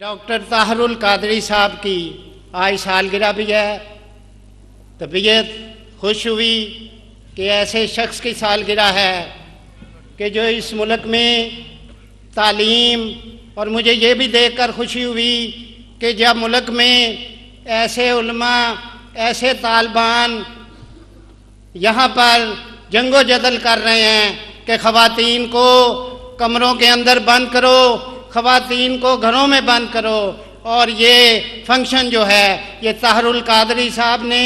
Doctor Tahir al-Qadri صاحب کی آج سالگرہ بھی ہے۔ طبیعت خوش ہوئی کہ ایسے شخص کی سالگرہ ہے کہ جو اس ملک میں تعلیم، اور مجھے یہ بھی دیکھ کر خوشی ہوئی کہ جب ملک میں ایسے علماء، ایسے طالبان یہاں پر جنگ و جدل کر رہے ہیں کہ خواتین کو کمروں کے اندر بند کرو، خواتین کو گھروں میں بند کرو، اور یہ فنکشن جو ہے یہ طاہر القادری صاحب نے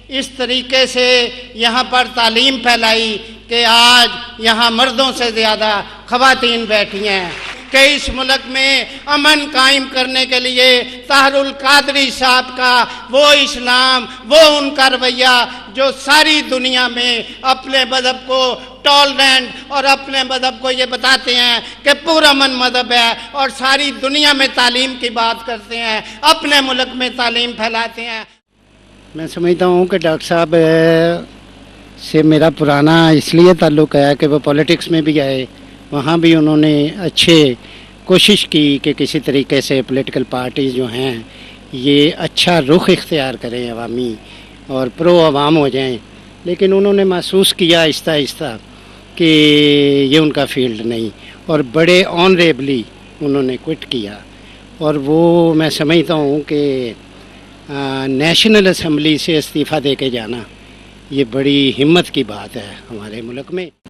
اس طریقے سے یہاں پر تعلیم پھیلائی کہ آج یہاں مردوں سے زیادہ خواتین بیٹھی ہیں کہ اس ملک میں امن قائم کرنے کے لیے طاہر القادری صاحب کا وہ اسلام، وہ ان کا رویہ جو ساری دنیا میں اپنے مذہب کو ٹالرینٹ اور اپنے مذہب کو یہ بتاتے ہیں کہ پرامن مذہب ہے، اور ساری دنیا میں تعلیم کی بات کرتے ہیں، اپنے ملک میں تعلیم پھیلاتے ہیں۔ میں سمجھتا ہوں کہ ڈاکٹر صاحب سے میرا پرانا اس لیے تعلق ہے کہ وہ پولیٹکس میں بھی آئے، وہاں بھی انہوں نے اچھے کوشش کی کہ کسی طریقے سے پولیٹیکل پارٹیز جو ہیں یہ اچھا رخ اختیار کریں عوامی اور پرو عوام ہو جائیں، لیکن انہوں نے محسوس کیا آہستہ آہستہ کہ یہ ان کا فیلڈ نہیں، اور بڑے آنریبلی انہوں نے کوئٹ کیا، اور وہ میں سمجھتا ہوں کہ نیشنل اسمبلی سے استعفیٰ دے کے جانا یہ بڑی ہمت کی بات ہے ہمارے ملک میں۔